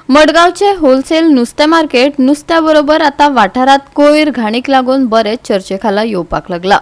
मडगावचे wholesale नुस्तें market नुस्त्याबरोबर आता वाठारात कोयर घाणीक लागून बरेच चर्चेखाला येवपाक लागला।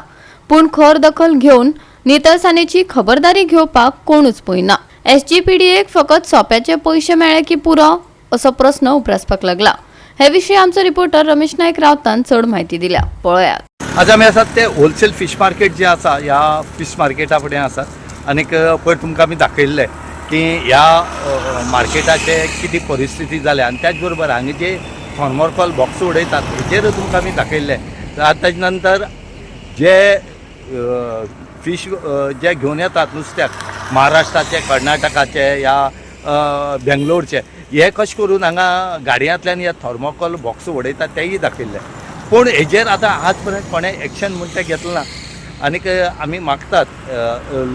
पूण खर दखल घेवन नितळसाणेची खबरदारी घेवपाक कोणूच पळयना। एसजीपीडीएक फकत सोप्याचे पैसे मेळ्ळे की पुरो असो प्रस्न उपरासपाक लागला। हे विशीं आमचो रिपोर्टर रमेश नायक रावतान चड म्हायती दिल्या, पळयात। आज आमी आसात ते होलसेल फिश मार्केट जे आसा ह्या फिश मार्केटा फुडें आसात आनीक पयर तुमकां आमी दाखयल्लें की ह्या मार्केटाचे कितें परिस्थिती जाल्या आनी त्याच बरोबर हांगा जे थर्मोकोल बॉक्स उडयतात हेचेर तुमकां आमी दाखयल्लें। ताजे नंतर जे फिश जे घेवन येतात नुस्त्याक महाराष्ट्राचे, कर्नाटकाचे या बेंगलोरचे, हे कशें करून हांगा गाडयांतल्यान हे थर्मोकोल बॉक्स उडयतात तेंय दाखयल्लें। पूण हेजेर आतां आज पर्यंत कोणें एक्शन म्हूण तें घेतलें ना। आनीक आमी मागतात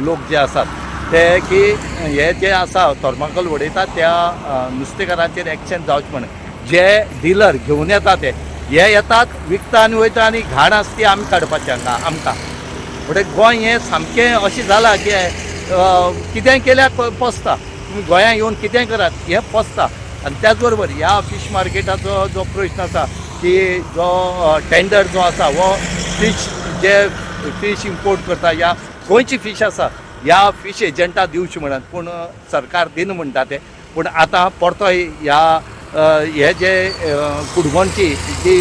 लोक जे आसात ते की हे जे आसा थर्मोकोल उडयतात त्या नुस्तेकारांचेर एक्शन जावचें म्हणून। जे डिलर घेवन येतात ते हे येतात विकता आनी वयता आनी घाण आसा ती आमी काडपाचें हांगा आमकां। म्हणटकीर गोंय हें सामकें अशें जालां की कितेंय केल्यार पसता, तुमी गोंयांत येवन कितेंय करात हें पसता। आनी त्याच बरोबर ह्या फिश मार्केटाचो जो प्रश्न आसा की जो टेंडर जो आसा वो फिश इम्पोर्ट करता या गोंयची फिश आसा ह्या फिश एजंटा दिवची म्हणत, पूण सरकार दिन म्हणटा ते। पूण आतां परतो ह्या हे जे कुडगोणची जी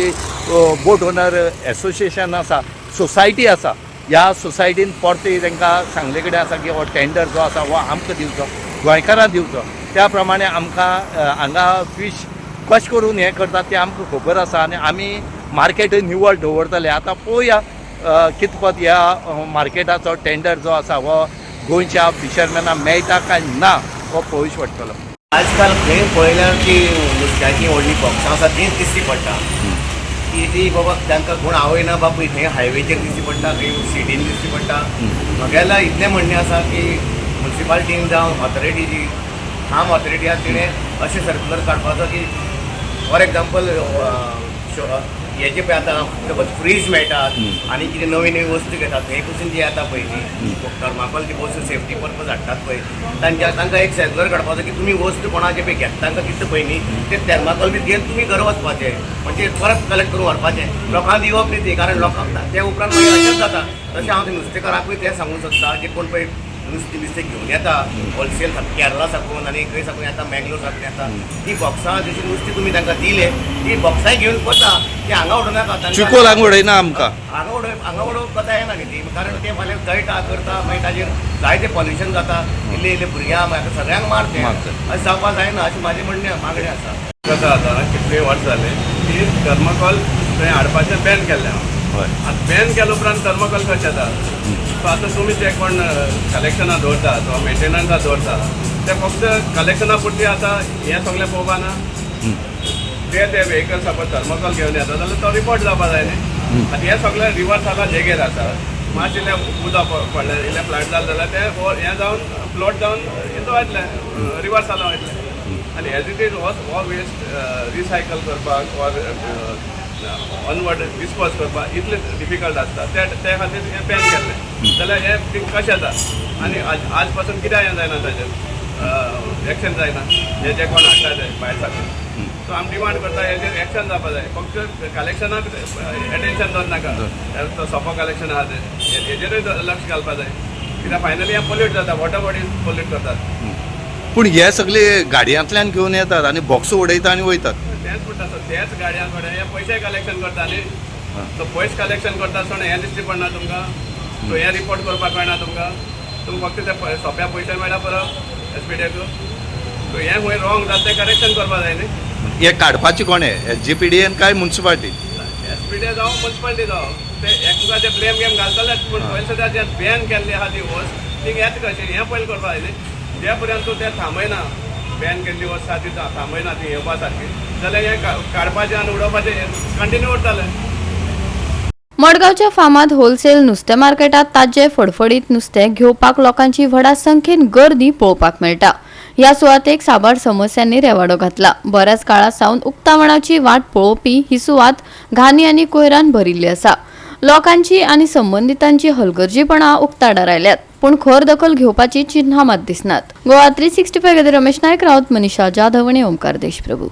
बोट ओनर एसोसिएशन आसा, सोसायटी आसा, ह्या सोसायटीन परते तांकां सांगले कडेन आसा की हो टेंडर जो आसा हो आमकां दिवचो, गोंयकारांक दिवचो। त्या प्रमाणे आमकां हांगा फिश कशें करून हें करतात तें आमकां खबर आसा आनी आमी मार्केट निवळ दवरतले। आतां पळोवया कितपत ह्या मार्केटाचो टेंडर जो आसा हो गोंयच्या फिशरमॅनाक मेळटा काय ना हो पळोवचो पडटलो। आजकाल खंय पळयल्यार ती नुस्त्याची व्हडली बॉक्सां आसा तीच दिसती पडटा की ती बाबा तांकां कोण आवयना बापूय खंय हायवेचेर दिसती पडटा, खंय सिटीन दिसती पडटा। म्हागेलें इतलें म्हणणें आसा की म्युनिसिपालिटीन जावं ऑथॉरिटी जी काम ऑथॉरिटी आसा तिणें अशें सर्क्युलर काडपाचो की फॉर एग्जाम्पल हेजे पळय आतां सपोज फ्रीज मेळटात आनी कितें नवी नवी वस्तू घेतात थंय पसून जी येता पळय ती थर्माकोल जी वस्तू सेफ्टी पर्पज हाडटात पळय तांकां एक सर्क्युलर काडपाचो की तुमी वस्तू कोणाचे पळय घेता तांकां कितें पळय न्ही ते थर्माकोल बी घेवन तुमी घर वचपाचें, म्हणजे परत कलेक्ट करून व्हरपाचें, लोकांक दिवप न्ही ती। कारण लोकांक त्या उपरांत मागीर अशेंच जाता। तशें हांव नुस्तेकाराकूय तें सांगूंक सोदता जे कोण पळय नुस्तें घेवन येता होलसेल केरला साकून आनी खंय साकून येता मेंगलोर साकून येता, ती बॉक्सां जशी नुस्तें तुमी तांकां दिले ती बॉक्सांय घेवन वता, ती हांगा उडोवं नाका। चिकोल हांगा उडयना आमकां, हांगा उडोवप कथा येना न्ही ती, कारण ते फाल्यां जळटा करता मागीर ताजेर जायतें पॉल्युशन जाता, इल्ले इल्ले भुरग्यांक मागीर सगळ्यांक मारते अशें जावपाक जायना अशें म्हाजें मागणें आसा। कसा आता कितले वर्स जाले की थर्माकोल थंय हाडपाचें बॅन केल्लें हांव। आतां बॅन केल्या उपरांत थर्माकोल कशें येता, सो आतां तुमी जे कोण कलेक्शनां दवरतात वा मेंटेनन्साक दवरता ते फक्त कलेक्शना पुरती आतां हें सगळें पळोवपा ना। ते व्हेकल सपोज थर्माकोल घेवन येता जाल्यार तो रिपोर्ट जावपा जाय न्ही। आतां हें सगळें रिवर्साला जेगेर आसा, मातशें इल्लें उदक पडलें इल्लें फ्लड जालें जाल्यार तें हें जावन फ्लोट जावन हितून वयतलें रिवर्साला वयतलें। आनी एज इट इज हो वेस्ट रिसायकल करपाक ऑर ऑनवर्ड डिस्पोज करपाक इतलें डिफिकल्ट आसता, ते खातीर हें बॅन केल्लें। जाल्यार हें कशें जाता आनी आज पासून कित्याक हें जायना ताजेर एक्शन जायना जे कोण हाडटा ते भायर साकून। सो आमी डिमांड करता हेजेर एक्शन जावपा जाय, फक्त कलेक्शनाक एटेन्शन दवरनाका, तो सोंपो कलेक्शन आहा ते हेजेरूय लक्ष घालपा जाय, कित्याक फायनली हें पोल्यूट जाता, वॉटर बॉडीज पोल्यूट करतात। पूण हे सगळे गाडयांतल्यान घेवन येतात आनी बॉक्स उडयता आनी वयतात। तेंच म्हणटा सर, तेच गाडयां कडेन हे पयशे कलेक्शन करता न्ही, तो पयशे कलेक्शन करता आसतना हें दिश्टी पडना तुमकां, सो हें रिपोर्ट करपाक कळना तुमकां, तुमकां फक्त ते सोंप्या पयशे मेळटा पुरो एसपीडीएक। सो हें खंय रॉंग जाता तें करेक्शन करपा जाय न्ही। हे काडपाचें कोणें, एसजीपीडीएन काय म्युनिसिपालिटी? एसपीडीए जावं म्युनिसिपालिटी जावं ते एकाचे ब्लेम गेम घालतलेच, पूण पयलीं सुद्दां जे बॅन केल्ली आहा ती वस्त ती येता कशी हें पयलीं करपा जाय न्ही। जे पर्यंत तूं तें थांबयना, बॅन केल्ली वस्त आहा ती थांबयना ती येवपा सारकी, जाल्यार हें काडपाचें आनी उडोवपाचें कंटिन्यू उरतलें। मडगावच्या फामाद होलसेल नुस्तें मार्केटात ताजे फडफडीत नुस्तें घेवपाक लोकांची व्हडा संख्येन गर्दी पळोवपाक मेळटा। ह्या सुवातेक साबार समस्यांनी रेवाडो घातला। बऱ्याच काळा सावन उक्तावणाची वाट पळोवपी ही सुवात घाणी आनी कोयरान भरिल्ली आसा। लोकांची आणि संबंधितांची हलगर्जीपणा उक्ताडा राहिल्यात पण खर दखल घेवपाची चिन्हां मात दिसनात. गोवा 365 खातीर रमेश नायक रावत, मनीषा जाधव आनी ओमकार देशप्रभू.